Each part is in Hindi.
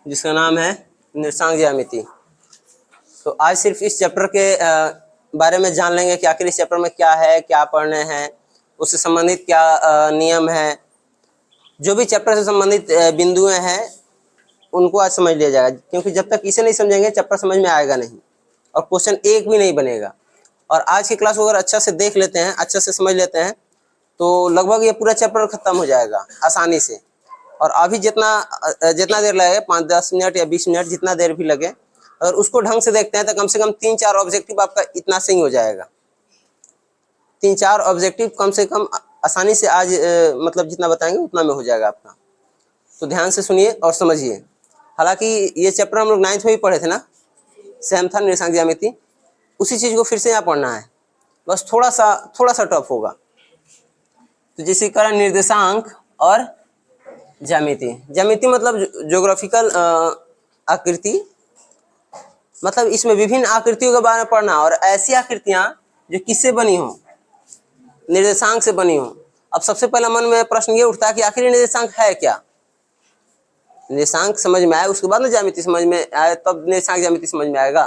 जिसका नाम है निर्देशांक ज्यामिति। तो आज सिर्फ इस चैप्टर के बारे में जान लेंगे कि आखिर इस चैप्टर में क्या है, क्या पढ़ने हैं, उससे संबंधित क्या नियम है। जो भी चैप्टर से संबंधित बिंदुएं हैं उनको आज समझ लिया जाएगा, क्योंकि जब तक इसे नहीं समझेंगे चैप्टर समझ में आएगा नहीं और क्वेश्चन एक भी नहीं बनेगा। और आज की क्लास को अगर अच्छा से देख लेते हैं, अच्छा से समझ लेते हैं, तो लगभग ये पूरा चैप्टर खत्म हो जाएगा आसानी से। और अभी जितना देर लगे, 5-10 मिनट या 20 मिनट, जितना देर भी लगे, अगर उसको ढंग से देखते हैं तो कम से कम 3-4 ऑब्जेक्टिव आपका इतना से ही हो जाएगा। 3-4 ऑब्जेक्टिव कम से कम आसानी से आज मतलब जितना बताएंगे उतना में हो जाएगा आपका। तो ध्यान से सुनिए और समझिए। हालांकि ये चैप्टर हम लोग 9th में भी पढ़े थे ना, सेम था निर्देशांक ज्यामिति। उसी चीज को फिर से यहाँ पढ़ना है, बस थोड़ा सा टफ होगा। तो जिसके कारण निर्देशांक और ज्यामिति मतलब ज्योग्राफिकल आकृति, मतलब इसमें विभिन्न आकृतियों के बारे में पढ़ना, और ऐसी आकृतियां जो किससे बनी हो, निर्देशांक से बनी हो। अब सबसे पहला मन में प्रश्न ये उठता है कि आखिर निर्देशांक है क्या। निर्देशांक समझ में आए उसके बाद ना ज्यामिति समझ में आए, तब निर्देशांक ज्यामिति समझ में आएगा।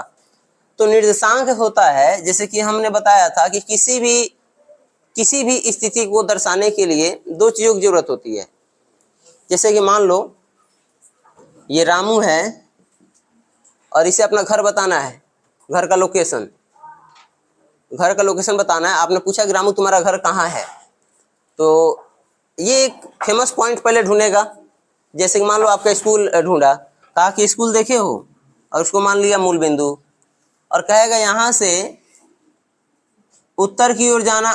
तो निर्देशांक होता है, जैसे कि हमने बताया था कि किसी भी स्थिति को दर्शाने के लिए दो चीजों की जरूरत होती है। जैसे कि मान लो ये रामू है और इसे अपना घर बताना है, घर का लोकेशन बताना है। आपने पूछा कि रामू तुम्हारा घर कहाँ है, तो ये एक फेमस पॉइंट पहले ढूंढेगा। जैसे कि मान लो आपका स्कूल ढूंढा, कहा कि स्कूल देखे हो, और उसको मान लिया मूल बिंदु, और कहेगा यहाँ से उत्तर की ओर जाना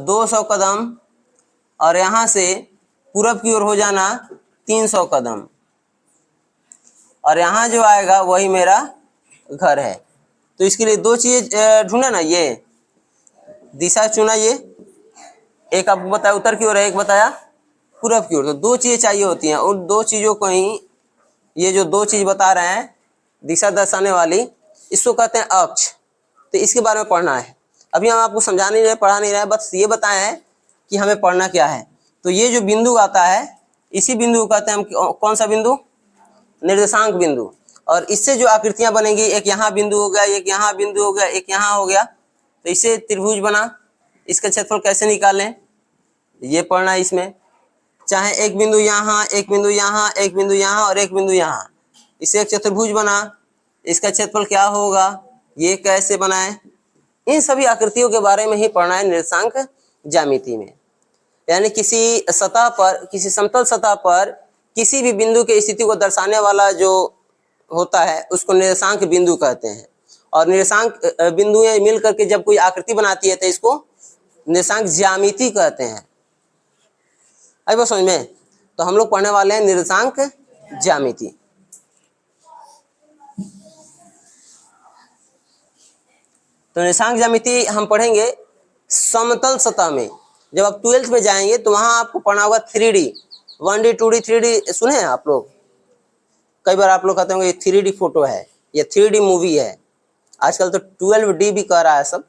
200 कदम, और यहाँ से पूरब की ओर हो जाना 300 कदम, और यहाँ जो आएगा वही मेरा घर है। तो इसके लिए दो चीज ढूंढा ना, ये दिशा चुना, ये एक आपको बताया उत्तर की ओर है, एक बताया पूरब की ओर। तो दो चीजें चाहिए होती हैं, उन दो चीजों को ही, ये जो दो चीज बता रहे हैं दिशा दर्शाने वाली, इसको कहते हैं अक्ष। तो इसके बारे में पढ़ना है। अभी हम आपको समझा नहीं रहे, पढ़ा नहीं रहे, बस ये बताए हैं कि हमें पढ़ना क्या है। तो ये जो बिंदु आता है, इसी बिंदु को कहते हैं हम, कौन सा बिंदु, निर्देशांक बिंदु। और इससे जो आकृतियां बनेंगी, एक यहाँ बिंदु हो गया, एक यहाँ बिंदु हो गया, एक यहाँ हो गया, तो इससे त्रिभुज बना। इसका क्षेत्रफल कैसे निकालें ये पढ़ना है इसमें। चाहे एक बिंदु यहाँ, एक बिंदु यहाँ, एक बिंदु यहाँ और एक बिंदु यहाँ, इससे एक चतुर्भुज बना। इसका क्षेत्रफल क्या होगा, ये कैसे बनाए, इन सभी आकृतियों के बारे में ही पढ़ना है निर्देशांक ज्यामिति में। यानी किसी सतह पर, किसी समतल सतह पर किसी भी बिंदु की स्थिति को दर्शाने वाला जो होता है उसको निर्देशांक बिंदु कहते हैं। और निर्देशांक बिंदुएं मिल करके जब कोई आकृति बनाती है तो इसको निर्देशांक ज्यामिति कहते हैं। आई बात समझ में? तो हम लोग पढ़ने वाले हैं निर्देशांक ज्यामिति। तो निर्देशांक ज्यामिति हम पढ़ेंगे समतल सतह में। जब आप 12th में जाएंगे तो वहां आपको पढ़ना होगा 3D, 1D, 2D, 3D। सुने हैं आप लोग? कई बार आप लोग कहते होंगे ये 3D फोटो है, ये 3D मूवी है। आजकल तो 12D भी कह रहा है सब।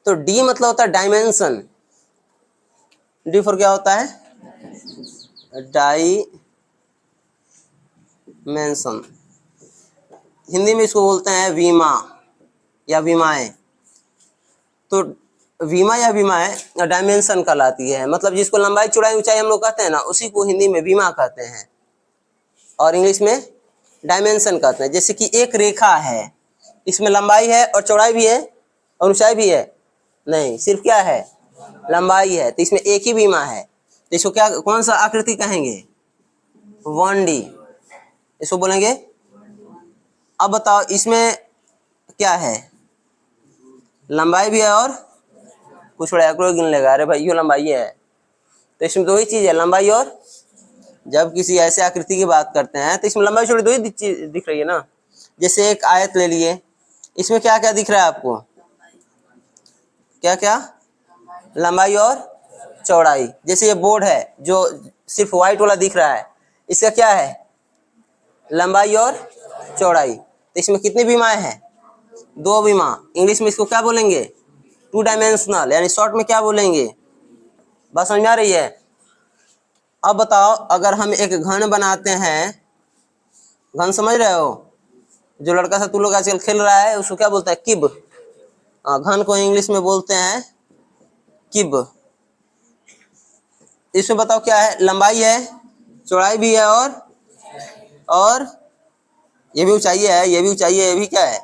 तो D मतलब होता है डायमेंशन। D फॉर क्या होता है, डायमेंशन। हिंदी में इसको बोलते हैं विमा या विमाएं। तो विमा या विमाएं डायमेंशन कहलाती है। मतलब जिसको लंबाई चौड़ाई ऊंचाई हम लोग कहते हैं ना, उसी को हिंदी में विमा कहते हैं और इंग्लिश में डायमेंशन कहते हैं। जैसे कि एक रेखा है, इसमें लंबाई है और चौड़ाई भी है और ऊंचाई भी है, नहीं सिर्फ क्या है, लंबाई है, तो इसमें एक ही विमा है। तो इसको क्या, कौन सा आकृति कहेंगे, 1D, इसको बोलेंगे। अब बताओ इसमें क्या है, लंबाई भी है और कुछ कोई गिन लेगा, अरे भाई ये लंबाई है। तो इसमें दो ही चीज है, लंबाई और, जब किसी ऐसे आकृति की बात करते हैं तो इसमें लंबाई चौड़ाई दो ही चीज दिख रही है ना। जैसे एक आयत ले लिए, इसमें क्या क्या दिख रहा है आपको, क्या क्या, लंबाई और चौड़ाई। जैसे ये बोर्ड है जो सिर्फ व्हाइट वाला दिख रहा है, इसका क्या है, लंबाई और चौड़ाई। तो इसमें कितनी विमाएं हैं, 2 विमा। इंग्लिश में इसको क्या बोलेंगे, 2 डायमेंशनल, यानी शॉर्ट में क्या बोलेंगे, बात समझ में आ रही है? अब बताओ अगर हम एक घन बनाते हैं घन समझ रहे हो? जो लड़का सा तू लोग आजकल खेल रहा है उसको क्या बोलता है? किब। घन को इंग्लिश में बोलते हैं किब। इसमें बताओ क्या है? लंबाई है, चौड़ाई भी है, और ये भी ऊंचाई है, ये भी ऊंचाई है, ये भी क्या है?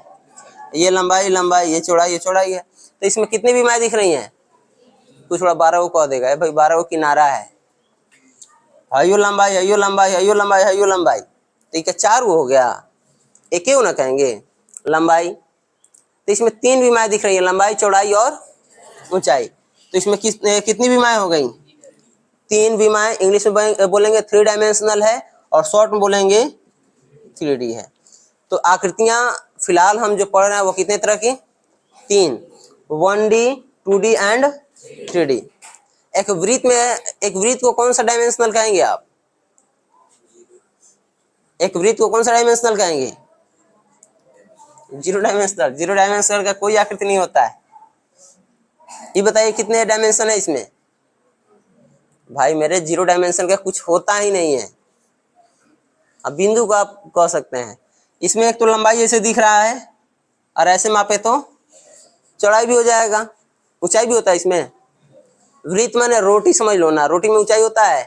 ये लंबाई, लंबाई, ये चौड़ाई, ये चौड़ाई है। तो इसमें कितनी बीमाएं दिख रही हैं? कुछ थोड़ा 12 को कह देगा भाई, 12 को किनारा है, हयो लंबाई, हयो लंबाई, हयो लंबाई, हयो लंबाई। तो ये क्या 4 हो गया? एक ही ना कहेंगे लंबाई। तो इसमें 3 बीमाएं दिख रही है, लंबाई, चौड़ाई और ऊंचाई। तो इसमें कितनी बीमाएं हो गई? 3 बीमाएं। इंग्लिश में बोलेंगे 3 डायमेंशनल है, और शॉर्ट में बोलेंगे 3D है। तो आकृतियां फिलहाल हम जो पढ़ रहे हैं वो कितने तरह की? 3, 1D, 2D एंड 3D। एक वृत्त को कौन सा डायमेंशनल कहेंगे आप? एक वृत्त को कौन सा डायमेंशनल कहेंगे? 0 डायमेंशनल। 0 डायमेंशनल का कोई आकृति नहीं होता है। ये बताइए कितने डायमेंशन है इसमें? भाई मेरे 0 डायमेंशन का कुछ होता ही नहीं है। अब बिंदु को आप कह सकते हैं। इसमें एक तो लंबाई ऐसे दिख रहा है, और ऐसे मापे तो चौड़ाई भी हो जाएगा, ऊंचाई भी होता है इसमें। वृत्त माने रोटी समझ लो ना, रोटी में ऊंचाई होता है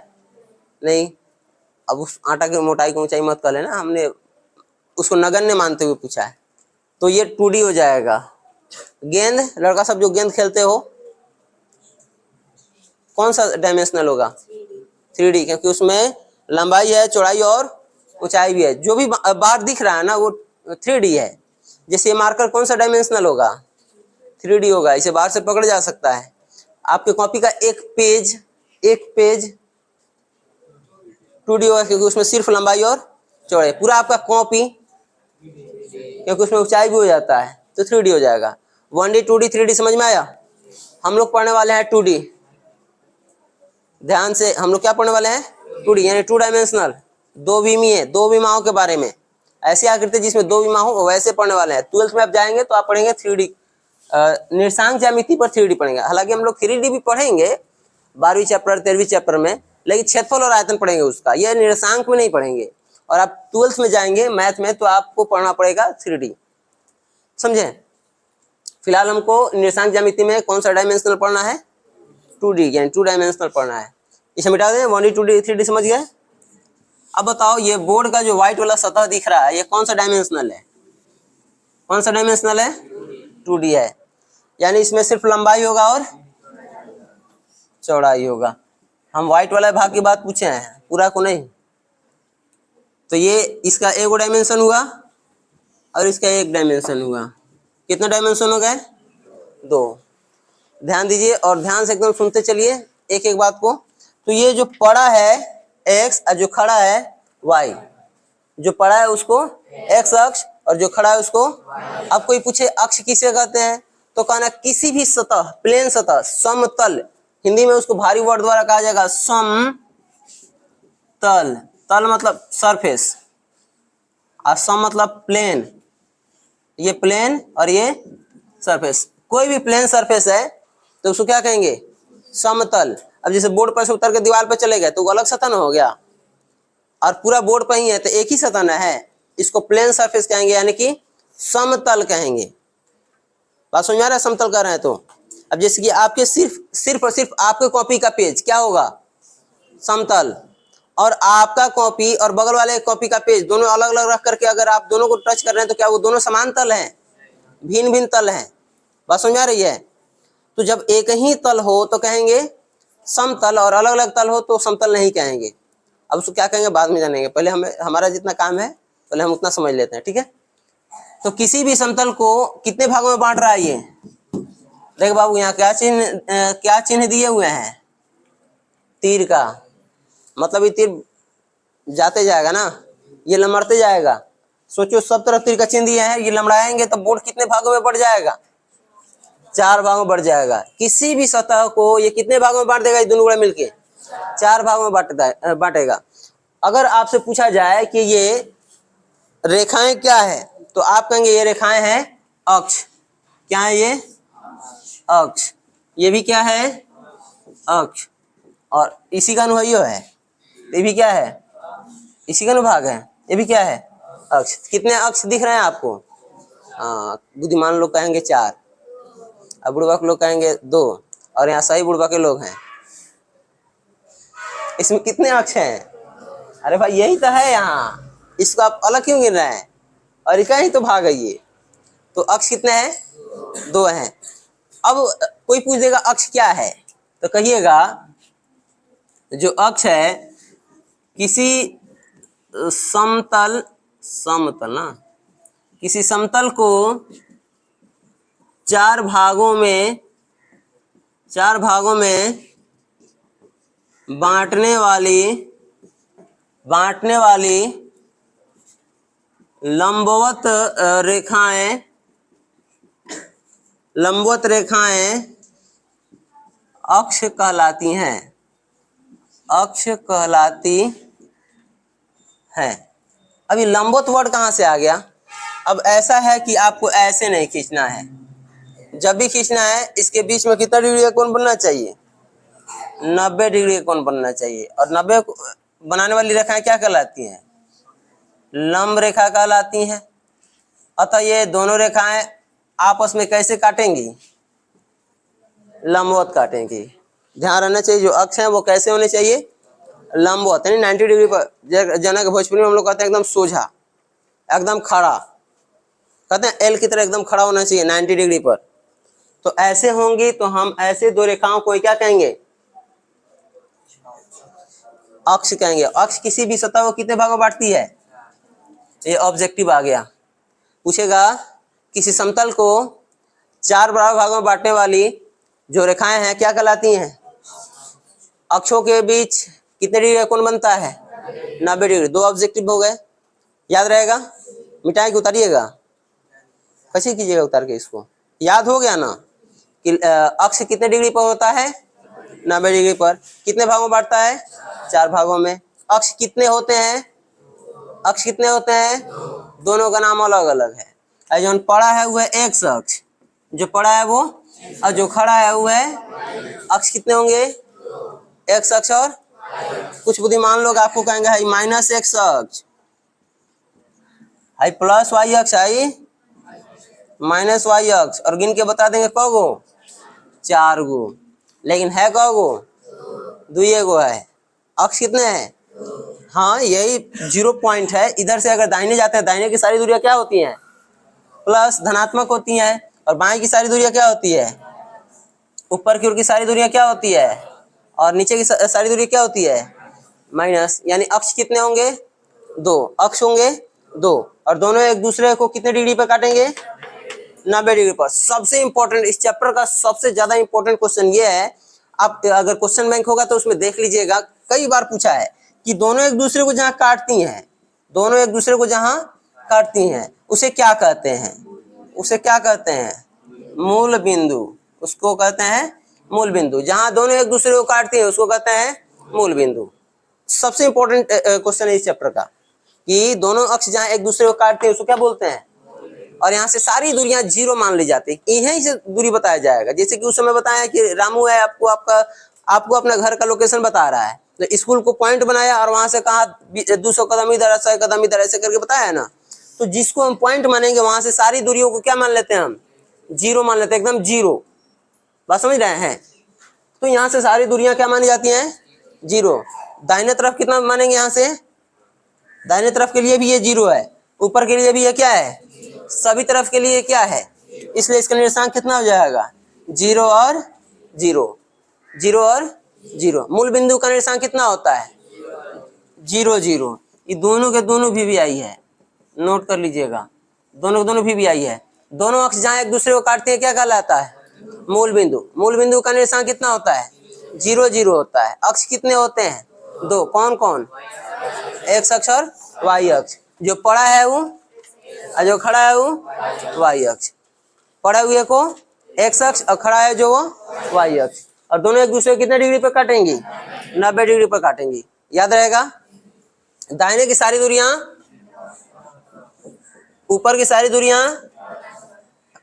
नहीं। अब उस आटा की मोटाई को ऊंचाई मत कर लेना, हमने उसको नगण्य मानते हुए पूछा है। तो ये 2D हो जाएगा। गेंद, लड़का सब जो गेंद खेलते हो, कौन सा डायमेंशनल होगा? 3D, क्योंकि उसमें लंबाई है, चौड़ाई और ऊंचाई भी है। जो भी बार दिख रहा है ना वो 3D है। जैसे ये मार्कर कौन सा डायमेंशनल होगा? 3D होगा। इसे बाहर से पकड़ा जा सकता है। आपके कॉपी का एक पेज 2D होगा, क्योंकि उसमें सिर्फ लंबाई और चौड़ाई। पूरा आपका कॉपी, क्योंकि उसमें ऊंचाई भी हो जाता है, तो 3D हो जाएगा। 1D, 2D, 3D समझ में आया? हम लोग पढ़ने वाले हैं 2D। ध्यान से, हम लोग क्या पढ़ने वाले हैं? 2D यानी 2 डायमेंशनल, 2 विमीय, 2 विमाओं के बारे में। ऐसी आकृति जिसमें 2 विमा हो वैसे पढ़ने वाले हैं। 12th में आप जाएंगे तो आप पढ़ेंगे 3D, निर्देशांक ज्यामिति पर 3D पढ़ेंगे। हालांकि हम लोग 3D भी पढ़ेंगे 12वीं चैप्टर, 13वीं चैप्टर में, लेकिन क्षेत्रफल और आयतन पढ़ेंगे उसका, यह निर्देशांक में नहीं पढ़ेंगे। और आप 12th में जाएंगे मैथ में तो आपको पढ़ना पड़ेगा 3D। समझे? फिलहाल हमको निर्देशांक ज्यामिति में कौन सा डायमेंशनल पढ़ना है? 2D यानी 2 डायमेंशनल पढ़ना है। इसे मिटा दें, 1D, 2D, 3D समझ गए? अब बताओ, ये बोर्ड का जो व्हाइट वाला सतह दिख रहा है ये कौन सा डायमेंशनल है? कौन सा डायमेंशनल है? 2D है। यानी इसमें सिर्फ लंबाई होगा और चौड़ाई होगा। हम व्हाइट वाला भाग की बात पूछे हैं, पूरा को नहीं। तो ये इसका एक डायमेंशन हुआ और इसका एक डायमेंशन हुआ। कितना डायमेंशन हो गए? 2। ध्यान दीजिए और ध्यान से एकदम सुनते चलिए एक एक बात को। तो ये जो पड़ा है x और जो खड़ा है y, जो पड़ा है उसको x अक्ष और जो खड़ा है उसको। अब कोई पूछे अक्ष किसे कहते हैं, तो कहना किसी भी सतह, प्लेन सतह, समतल, हिंदी में उसको भारी वर्ड द्वारा कहा जाएगा समतल। तल मतलब सरफेस और सम मतलब प्लेन। ये प्लेन और ये सरफेस, कोई भी प्लेन सरफेस है तो उसको क्या कहेंगे? समतल। अब जैसे बोर्ड पर से उतर के दीवार पर चले गए तो वो अलग सतह न हो गया, और पूरा बोर्ड पर ही है तो एक ही सतह न है, इसको प्लेन सरफेस कहेंगे यानी कि समतल कहेंगे। बात समझ में आ रहा है? समतल कर रहे हैं तो। अब जैसे कि आपके सिर्फ और सिर्फ आपके कॉपी का पेज क्या होगा? समतल। और आपका कॉपी और बगल वाले कॉपी का पेज दोनों अलग अलग रख करके अगर आप दोनों को टच कर रहे हैं तो क्या वो दोनों समान तल हैं? भिन्न भिन्न तल हैं। बात समझ आ रही है? तो जब एक ही तल हो तो कहेंगे समतल, और अलग अलग तल हो तो समतल नहीं कहेंगे। अब उसको क्या कहेंगे बाद में जानेंगे, पहले हमें हमारा जितना काम है पहले हम उतना समझ लेते हैं, ठीक है? तो किसी भी समतल को कितने भागों में बांट रहा है ये? देख बाबू, यहाँ क्या चिन्ह दिए हुए हैं? तीर का। मतलब ये तीर जाते जाएगा ना, ये लमड़ते जाएगा। सोचो सब तरफ तीर का चिन्ह दिए हैं, ये लमड़ाएंगे तो बोर्ड कितने भागों में बढ़ जाएगा? 4 भागों में बढ़ जाएगा। किसी भी सतह को ये कितने भागों में बांट देगा? ये दोनों मिलके 4 भागों में बांटेगा। अगर आपसे पूछा जाए कि ये रेखाएं क्या है तो आप कहेंगे ये रेखाएं हैं अक्ष। क्या है ये? अक्ष। ये भी क्या है? अक्ष। और इसी का अनुभाग है, ये भी क्या है? इसी का अनुभाग है। ये भी क्या है? अक्ष। कितने अक्ष दिख रहे हैं आपको? हाँ, बुद्धिमान लोग कहेंगे 4, और बुड़बक लोग कहेंगे 2, और यहाँ सही बुड़बक के लोग हैं। इसमें कितने अक्ष हैं? अरे भाई यही तो है यहाँ, इसको आप अलग क्यों गिन रहे हैं? और इका ही तो भाग है ये। तो अक्ष कितने हैं? 2 हैं। अब कोई पूछ देगा अक्ष क्या है, तो कहिएगा जो अक्ष है किसी समतल ना, किसी समतल को 4 भागों में बांटने वाली लंबवत रेखाएं अक्ष कहलाती हैं। अब ये लंबवत वर्ड कहाँ से आ गया? अब ऐसा है कि आपको ऐसे नहीं खींचना है, जब भी खींचना है इसके बीच में कितना डिग्री का कोण बनना चाहिए? 90 डिग्री का कोण बनना चाहिए। और 90 बनाने वाली रेखाएं क्या कहलाती हैं? लंब रेखा कहलाती हैं। अतः ये दोनों रेखाएं आपस में कैसे काटेंगी? लंबवत काटेंगी। ध्यान रखना चाहिए, जो अक्ष है वो कैसे होने चाहिए? लंबवत, यानी 90 डिग्री पर। जनक भोजपुरी में हम लोग कहते हैं एकदम सोझा, एकदम खड़ा, कहते हैं एल की तरह एकदम खड़ा होना चाहिए 90 डिग्री पर। तो ऐसे होंगी तो हम ऐसे 2 रेखाओं को क्या कहेंगे? अक्ष कहेंगे। अक्ष किसी भी सतह को कितने भागों बांटती है? ये ऑब्जेक्टिव आ गया। पूछेगा किसी समतल को 4 बराबर भागों में बांटने वाली जो रेखाएं हैं क्या कहलाती हैं? अक्षों के बीच कितने डिग्री का कोण बनता है? 90 डिग्री। 2 ऑब्जेक्टिव हो गए, याद रहेगा? मिटाए के उतारिएगा, कैसे कीजिएगा उतार के इसको? याद हो गया ना कि अक्ष कितने डिग्री पर होता है? 90 डिग्री पर। कितने भागों में बांटता है? 4 भागों में। अक्ष कितने होते हैं? दोनों का नाम अलग अलग है। जो पड़ा है वो है एक्स अक्ष, जो पड़ा है वो, और जो खड़ा है वो है अक्ष। कितने होंगे? एक्स अक्ष। और कुछ बुद्धिमान लोग आपको कहेंगे हाई माइनस एक्स अक्ष, हाई प्लस वाई अक्ष, हाई माइनस वाई अक्ष, और गिन के बता देंगे कौ गो? 4 गो। लेकिन है कौ गो? 2 गो है। अक्ष कितने हैं? हाँ, यही 0 पॉइंट है। इधर से अगर दाहिने जाते हैं, दाहिने की सारी दूरियां क्या होती हैं? प्लस, धनात्मक होती हैं। और बाएं की सारी दूरियां क्या होती है? ऊपर की ओर की सारी दूरियां क्या होती है? और नीचे की सारी दूरी क्या होती है? माइनस। यानी अक्ष कितने होंगे? 2 अक्ष होंगे 2, और दोनों एक दूसरे को कितने डिग्री पर काटेंगे? 90 डिग्री पर। सबसे इंपॉर्टेंट, इस चैप्टर का सबसे ज्यादा इंपॉर्टेंट क्वेश्चन ये है, आप अगर क्वेश्चन बैंक होगा तो उसमें देख लीजिएगा, कई बार पूछा है कि दोनों एक दूसरे को जहां काटती हैं, उसे क्या कहते हैं? मूल बिंदु। उसको कहते हैं मूल बिंदु। जहां दोनों एक दूसरे को काटती हैं उसको कहते हैं मूल बिंदु। सबसे इंपॉर्टेंट क्वेश्चन है इस चैप्टर का, कि दोनों अक्ष जहां एक दूसरे को काटते हैं उसको क्या बोलते हैं? और यहाँ से सारी दूरियां 0 मान ली जाती है। यहीं से दूरी बताया जाएगा। जैसे कि उस समय बताया कि रामू है, आपको अपना घर का लोकेशन बता रहा है, तो स्कूल को पॉइंट बनाया और वहां से कहा 200 कदम इधर, 100 कदम इधर, ऐसे करके बताया है ना। तो जिसको हम पॉइंट मानेंगे वहां से सारी दूरियों को क्या मान लेते हैं? हम 0 मान लेते हैं, एकदम 0। बात समझ रहे हैं? तो यहाँ से सारी दूरियां क्या मानी जाती हैं? 0। दाहिने तरफ कितना मानेंगे? यहाँ से दाहिने तरफ के लिए भी ये 0 है, ऊपर के लिए भी ये क्या है? सभी तरफ के लिए क्या है? इसलिए इसका निर्देशांक कितना हो जाएगा? 0 और 0। मूल बिंदु का निर्देशांक कितना होता है? 0 0। ये दोनों के दोनों भी आई है, नोट कर लीजिएगा। दोनों के दोनों भी आई है। दोनों अक्ष जहां एक दूसरे को काटते हैं क्या कहलाता है? मूल बिंदु। मूल बिंदु का निर्देशांक कितना होता है? 0 0 होता है। अक्ष कितने होते हैं? 2। कौन कौन? एक्स अक्ष और वाई अक्ष। जो पड़ा है वो और जो खड़ा है वो वाई अक्ष। पड़े हुए को एक्स अक्ष और खड़ा है जो वो वाई अक्ष। और दोनों एक दूसरे कितने डिग्री पर काटेंगी? 90 डिग्री पर काटेंगी। याद रहेगा? दाहिने की सारी दूरियां, ऊपर की सारी दूरियां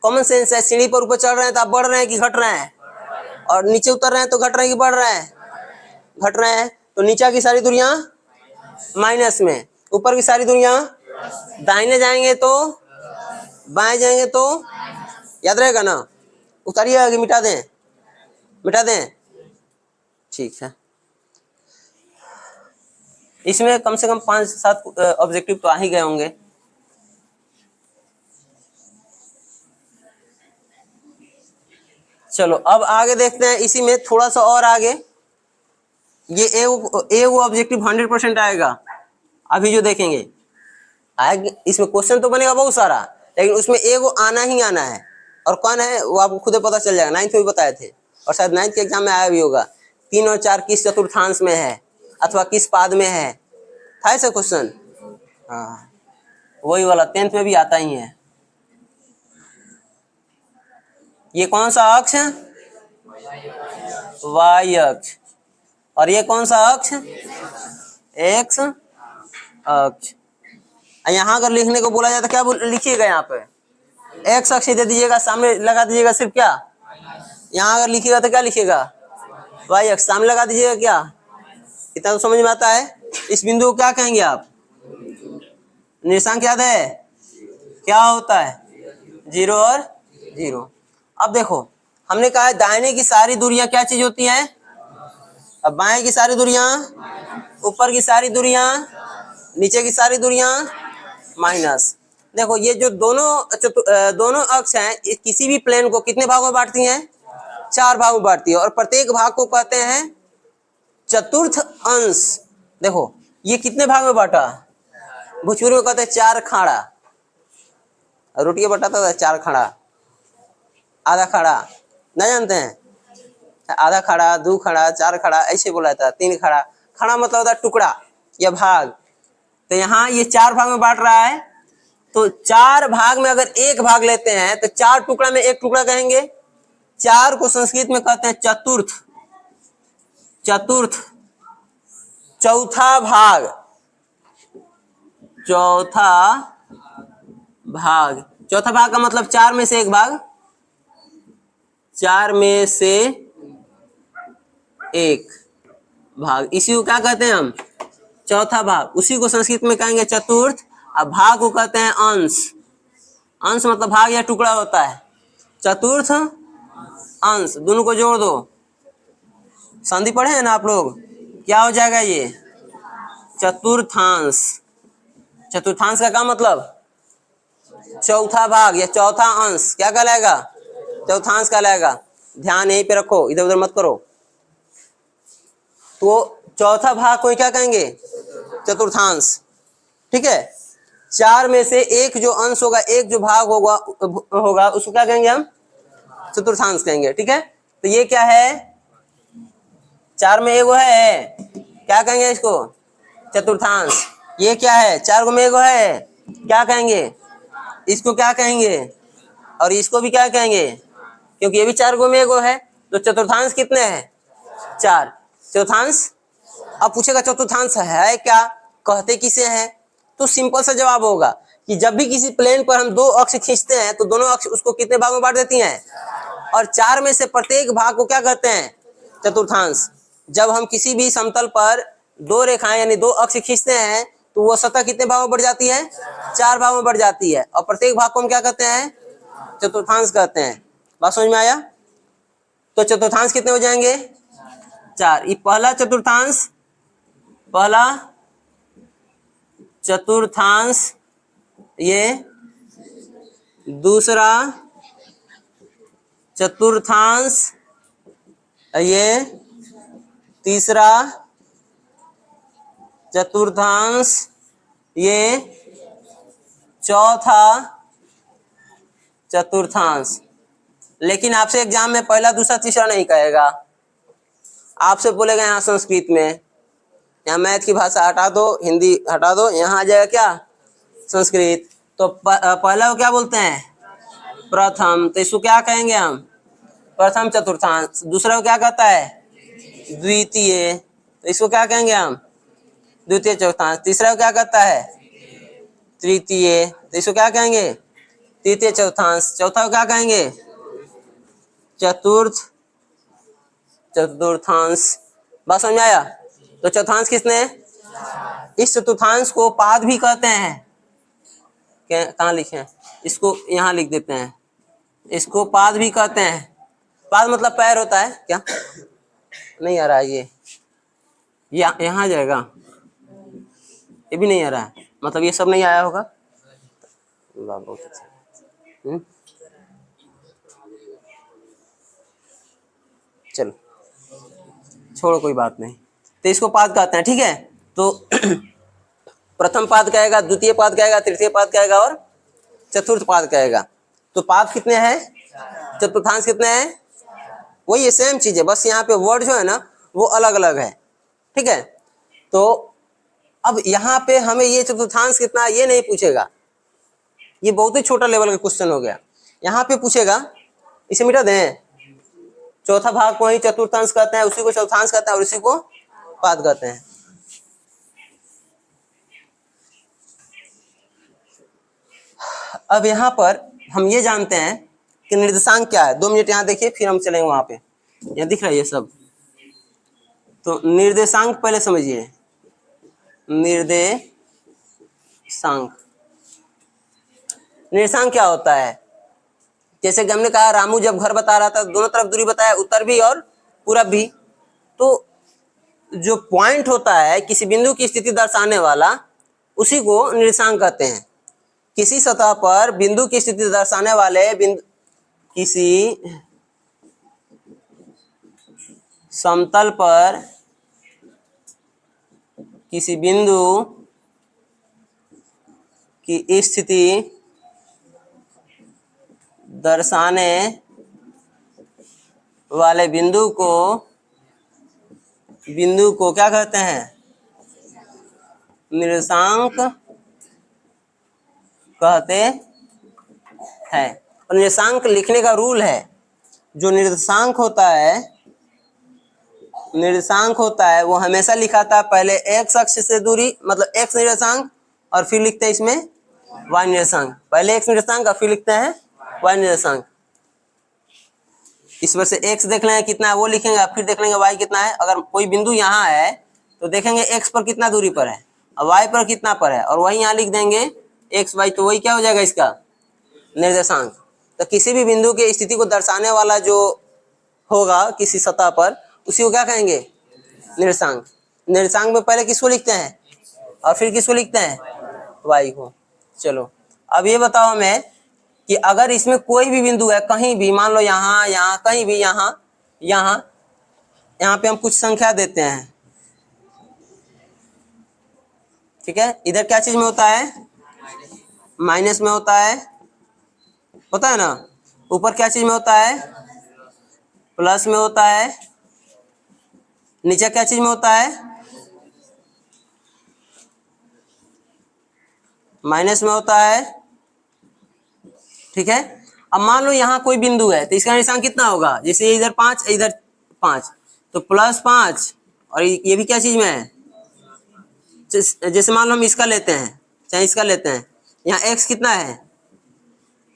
कॉमन सेंस है। सीढ़ी पर ऊपर चढ़ रहे हैं तो आप बढ़ रहे हैं कि घट रहे हैं? और नीचे उतर रहे हैं तो घट रहे हैं कि बढ़ रहे हैं? घट रहे हैं। तो नीचे की सारी दूरियां माइनस में, ऊपर की सारी दूरियां दाहिने जाएंगे तो, बाएं जाएंगे तो, याद रहेगा ना। उतारिएगा कि मिटा दें, मिटा दें, ठीक है। इसमें कम से कम 5-7 ऑब्जेक्टिव तो आ ही गए होंगे। चलो अब आगे देखते हैं, इसी में थोड़ा सा और आगे। ये ए वो ऑब्जेक्टिव 100% आएगा। अभी जो देखेंगे आएगा, इसमें क्वेश्चन तो बनेगा बहुत सारा, लेकिन उसमें ए वो आना ही आना है। और कौन है वो आपको खुद पता चल जाएगा, 9th में भी बताए थे, और शायद 9th के एग्जाम में आया भी होगा। 3 और 4 किस चतुर्थांश में है अथवा किस पाद में है, था ऐसा क्वेश्चन। हाँ वही वाला 10th में भी आता ही है। ये कौन सा अक्ष है, वाई अक्ष, और ये कौन सा अक्ष, एक्स अक्ष। यहाँ अगर लिखने को बोला जाए तो क्या लिखिएगा, यहाँ पे एक्स अक्ष दे दीजिएगा, सामने लगा दीजिएगा सिर्फ क्या, यहाँ अगर लिखिएगा तो क्या लिखिएगा, वाई अक्ष, सामने लगा दीजिएगा क्या। इतना तो समझ में आता है। इस बिंदु को क्या कहेंगे आप, निर्देशांक याद है क्या होता है, 0 और 0। अब देखो हमने कहा है दाहिने की सारी दूरियां क्या चीज होती हैं, अब बाएं की सारी दूरियां, ऊपर की सारी दूरियां, नीचे की सारी दूरियां माइनस। देखो ये जो दोनों अक्ष हैं, किसी भी प्लेन को कितने भागों में बांटती हैं, 4 भागों में बांटती है, और प्रत्येक भाग को कहते हैं चतुर्थ अंश। देखो ये कितने भाग में बांटा, भोजपुरी में कहते हैं 4 खाड़ा, रोटियां बटाता था 4 खाड़ा, आधा खाड़ा नहीं जानते हैं, आधा खड़ा, 2 खड़ा, 4 खड़ा, ऐसे बोला था, 3 खड़ा। खड़ा मतलब होता है टुकड़ा या भाग। तो यहाँ ये 4 भाग में बांट रहा है, तो 4 भाग में अगर एक भाग लेते हैं तो 4 टुकड़ा में एक टुकड़ा कहेंगे। 4 को संस्कृत में कहते हैं चतुर्थ, चतुर्थ चौथा भाग, चौथा भाग। चौथा भाग का मतलब 4 में से एक भाग, 4 में से एक भाग, इसी को क्या कहते हैं हम, चौथा भाग। उसी को संस्कृत में कहेंगे चतुर्थ, अब भाग को कहते हैं अंश। अंश मतलब भाग या टुकड़ा होता है, चतुर्थ अंश, दोनों को जोड़ दो, संधि पढ़े हैं ना आप लोग, क्या हो जाएगा ये चतुर्थांश। चतुर्थांश का क्या मतलब, चौथा भाग या चौथा अंश क्या कहलाएगा, चौथांश कहलाएगा। ध्यान यहीं पे रखो, इधर उधर मत करो। तो चौथा भाग को क्या कहेंगे, चतुर्थांश, ठीक है। 4 में से एक जो अंश होगा, एक जो भाग होगा उसको क्या कहेंगे हम, चतुर्थांश कहेंगे, ठीक है। तो ये क्या है, 4 में एगो है, क्या कहेंगे इसको, चतुर्थांश। ये क्या है, 4 को में एगो है, क्या कहेंगे, इसको क्या कहेंगे, और इसको भी क्या कहेंगे, क्योंकि ये भी 4 को में एगो है। तो चतुर्थांश कितने हैं, 4 चतुर्थांश। अब पूछेगा चतुर्थांश है क्या, कहते किसे हैं, तो सिंपल सा जवाब होगा कि जब भी किसी प्लेन पर हम 2 अक्ष खींचते हैं तो दोनों अक्ष उसको कितने भागों में बांट देती हैं, और 4 में से प्रत्येक भाग को क्या कहते हैं, चतुर्थांश। जब हम किसी भी समतल पर 2 रेखाएं यानी 2 अक्ष खींचते हैं तो वो सतह कितने भागों में बढ़ जाती है, 4 भागों में बढ़ जाती है, और प्रत्येक भाग को हम क्या कहते हैं, चतुर्थांश कहते हैं। बात समझ में आया। तो चतुर्थांश कितने हो जाएंगे, 4। ये पहला चतुर्थांश, पहला चतुर्थांश, ये दूसरा चतुर्थांश, ये तीसरा चतुर्थांश, ये चौथा चतुर्थांश। लेकिन आपसे एग्जाम में पहला दूसरा तीसरा नहीं कहेगा, आपसे बोलेगा यहाँ संस्कृत में, यहाँ मैथ की भाषा हटा दो, हिंदी हटा दो, यहाँ आ जाएगा क्या, संस्कृत। तो पहला को क्या बोलते हैं, प्रथम, तो इसको क्या कहेंगे हम, प्रथम चतुर्थांश। दूसरा को क्या कहता है, द्वितीय, तो इसको क्या कहेंगे हम, द्वितीय चतुर्थांश। तीसरा को क्या कहता है, तृतीय, तो इसको क्या कहेंगे, तृतीय चतुर्थांश। चौथा को क्या कहेंगे, चतुर्थ चतुर्थांश। बात समझ आया। तो चतुर्थांश किसने, इस चतुर्थांश को पाद भी कहते हैं, कहाँ लिखे हैं, इसको यहाँ लिख देते हैं। इसको पाद भी कहते हैं। पाद मतलब पैर होता है क्या? नहीं आ रहा है ये यहाँ आ जाएगा, ये भी नहीं आ रहा है, मतलब ये सब नहीं आया होगा। वाह बहुत अच्छा। चलो छोड़ो कोई बात नहीं। तो इसको पाद कहते हैं, ठीक है। तो प्रथम पाद कहेगा, द्वितीय पाद कहेगा, तृतीय पाद कहेगा और चतुर्थ पाद कहेगा। तो पाद कितने हैं? चतुर्थांश कितने हैं? वही ये सेम चीज है, बस यहाँ पे वर्ड जो है ना वो अलग अलग है, ठीक है। तो अब यहाँ पे हमें ये चतुर्थांश कितना ये नहीं पूछेगा, ये बहुत ही छोटा लेवल का क्वेश्चन हो गया। यहाँ पे पूछेगा, इसे मिटा दें, चौथा भाग को ही चतुर्थांश कहते हैं, उसी को चतुर्थांश कहते हैं और उसी को पाद कहते हैं। अब यहाँ पर हम ये जानते हैं कि निर्देशांक क्या है। 2 मिनट यहाँ देखिए, फिर हम चलेंगे वहां पे। यहाँ दिख रहा है ये सब। तो निर्देशांक पहले समझिए। निर्देशांक क्या होता है? जैसे कि हमने कहा, रामू जब घर बता रहा था दोनों तरफ दूरी बताया, उत्तर भी और पूरब भी। तो जो पॉइंट होता है किसी बिंदु की स्थिति दर्शाने वाला, उसी को निर्देशांक कहते हैं। किसी सतह पर बिंदु की स्थिति दर्शाने वाले किसी समतल पर किसी बिंदु की स्थिति दर्शाने वाले बिंदु को क्या कहते हैं? निर्देशांक कहते हैं। और निर्देशांक लिखने का रूल है, जो निर्देशांक होता है वो हमेशा लिखा था पहले एक्स अक्ष से दूरी, मतलब एक्स निर्देशांक, और फिर लिखते हैं इसमें वाई निर्देशांक। पहले एक्स निर्देशांक और फिर लिखते हैं वाई निर्देशांक। इस वजह से एक्स देख लेंगे कितना है वो लिखेंगे, फिर देख लेंगे वाई कितना है। अगर कोई बिंदु यहाँ है तो देखेंगे एक्स पर कितना दूरी पर है और वाई पर कितना पर है, और वही यहाँ लिख देंगे एक्स वाई। तो वही क्या हो जाएगा इसका निर्देशांक। तो किसी भी बिंदु की स्थिति को दर्शाने वाला जो होगा किसी सतह पर, उसी को क्या कहेंगे? निर्देशांक। निर्देशांक में पहले किसको लिखते हैं और फिर किसको लिखते हैं? वाई को। चलो अब ये बताओ हमें कि अगर इसमें कोई भी बिंदु है कहीं भी, मान लो यहाँ कहीं भी, यहाँ पे हम कुछ संख्या देते हैं, ठीक है। इधर क्या चीज में होता है? माइनस में होता है ना। ऊपर क्या चीज में होता है? प्लस में होता है। नीचे क्या चीज में होता है? माइनस में होता है, ठीक है। अब मान लो यहाँ कोई बिंदु है तो इसका निशान कितना होगा? जैसे इधर 5, इधर 5, तो +5, और ये भी क्या चीज में है? जैसे मान लो हम इसका लेते हैं, चाहे इसका लेते हैं, यहाँ x कितना है?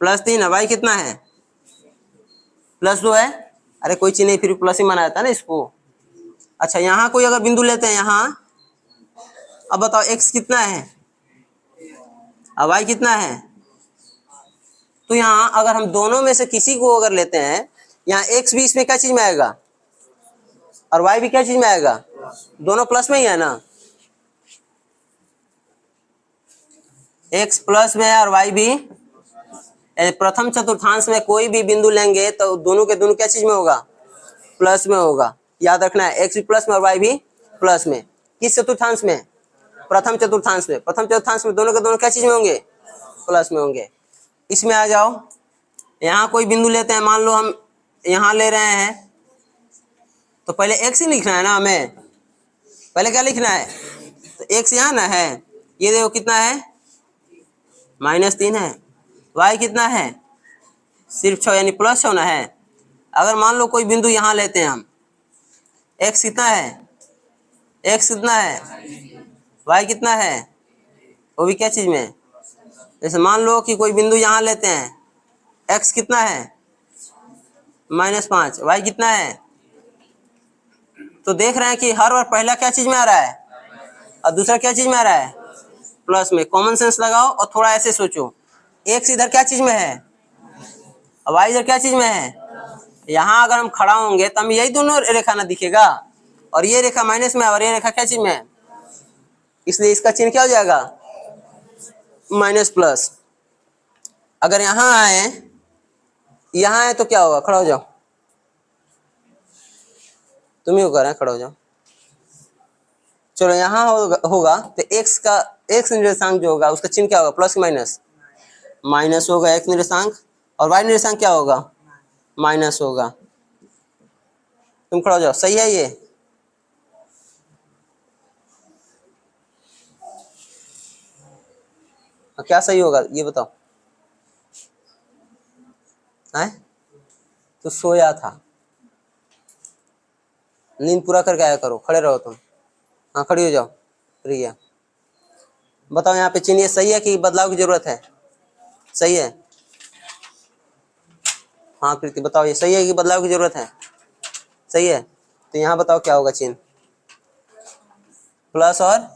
+3 है। y कितना है? +2 है। अरे कोई चीज नहीं, फिर प्लस ही माना जाता है ना इसको। अच्छा यहाँ कोई अगर बिंदु लेते हैं यहाँ, अब बताओ x कितना है और y कितना है? तो यहाँ अगर हम दोनों में से किसी को अगर लेते हैं, यहाँ x भी इसमें क्या चीज में आएगा और y भी क्या चीज में आएगा? दोनों प्लस में ही है ना। x प्लस में है और y भी। प्रथम चतुर्थांश में कोई भी बिंदु लेंगे तो दोनों के दोनों क्या चीज में होगा? प्लस में होगा। याद रखना है, x भी प्लस में और y भी प्लस में। किस चतुर्थांश में? प्रथम चतुर्थांश में। प्रथम चतुर्थांश में दोनों के दोनों क्या चीज में होंगे? प्लस में होंगे। इसमें आ जाओ, यहाँ कोई बिंदु लेते हैं, मान लो हम यहाँ ले रहे हैं, तो पहले x ही लिखना है ना हमें। पहले क्या लिखना है? तो x यहाँ ना है, ये देखो कितना है? -3 है। y कितना है? सिर्फ 6, यानी +6 ना है। अगर मान लो कोई बिंदु यहाँ लेते हैं हम, x कितना है? x कितना है? y कितना है? वो भी क्या चीज में? जैसे मान लो कि कोई बिंदु यहाँ लेते हैं, x कितना है? -5, y कितना है? तो देख रहे हैं कि हर बार पहला क्या चीज में आ रहा है और दूसरा क्या चीज में आ रहा है? प्लस में। कॉमन सेंस लगाओ और थोड़ा ऐसे सोचो एक्स इधर क्या चीज में है और वाई इधर क्या चीज में है। यहाँ अगर हम खड़ा होंगे तो हम यही दोनों रेखा ना दिखेगा, और ये रेखा माइनस में है और ये रेखा क्या चीज में है, इसलिए इसका चिन्ह क्या हो जाएगा, माइनस प्लस। अगर यहाँ आए तो क्या होगा, खड़ा हो जाओ, तुम ही कर रहे हैं, खड़ा हो जाओ। चलो यहाँ होगा तो एक्स निर्देशांक जो होगा उसका चिन्ह क्या होगा, प्लस माइनस, माइनस होगा एक्स निर्देशांक, और वाई निर्देशांक क्या होगा, माइनस होगा। तुम खड़ा हो जाओ, सही है ये। क्या सही होगा ये बताओ। है तो सोया था, नींद पूरा करके आया करो, खड़े रहो तुम। हाँ खड़ी हो जाओ प्रिया, बताओ यहाँ पे चिन्ह ये सही है कि बदलाव की जरूरत है, सही है। हाँ कृति बताओ ये सही है कि बदलाव की जरूरत है, सही है। तो यहाँ बताओ क्या होगा चिन्ह, प्लस और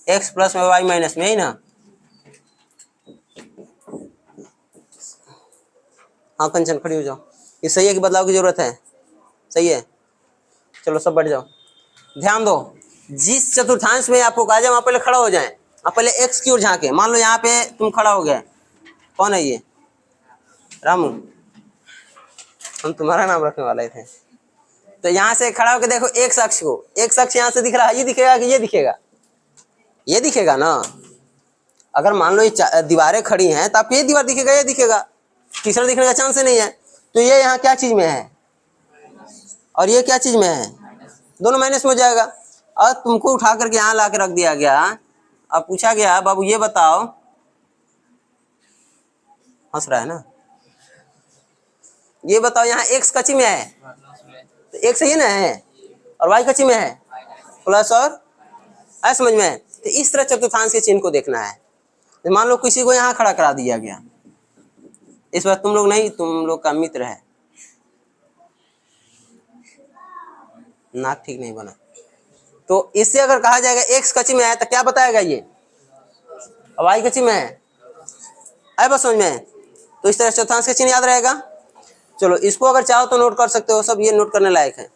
एक्स प्लस में वाई माइनस में, ही ना। हाँ कंचन खड़ी हो जाओ, ये सही है कि बदलाव की जरूरत है, सही है। चलो सब बैठ जाओ, ध्यान दो, जिस चतुर्थांश में आपको कहा जाए वहां पहले खड़ा हो जाए, आप पहले एक्स की ओर झांके। मान लो यहाँ पे तुम खड़ा हो गए, कौन है ये, रामू, हम तुम्हारा नाम रखने वाले थे। तो यहाँ से खड़ा होकर देखो एक्स अक्ष को, एक्स अक्ष यहाँ से दिख रहा है, ये दिखेगा कि ये दिखेगा, ये दिखेगा ना। अगर मान लो ये दीवारें खड़ी हैं तो आपको ये दीवार दिखेगा, ये दिखेगा, तीसरा दिखने का चांस ही नहीं है। तो ये यहाँ क्या चीज में है और ये क्या चीज में है, दोनों माइनस में हो जाएगा। और तुमको उठा करके यहाँ ला के रख दिया गया, अब पूछा गया बाबू ये बताओ, हंस रहा है ना, ये बताओ यहाँ एक्स कच्ची में है तो एक्स ही ना है, और वाई कच्ची में है प्लस, और ऐसा समझ में है। तो इस तरह चतुर्थांश के चिन्ह को देखना है। तो मान लो किसी को यहाँ खड़ा करा दिया गया, इस बार तुम लोग नहीं, तुम लोग का मित्र है, नाक ठीक नहीं बना, तो इससे अगर कहा जाएगा एक्स कच्ची में है तो क्या बताएगा ये, वाई कच्ची में है बस समझ में। तो इस तरह चतुर्थांश का चिन्ह याद रहेगा। चलो इसको अगर चाहो तो नोट कर सकते हो, सब ये नोट करने लायक है।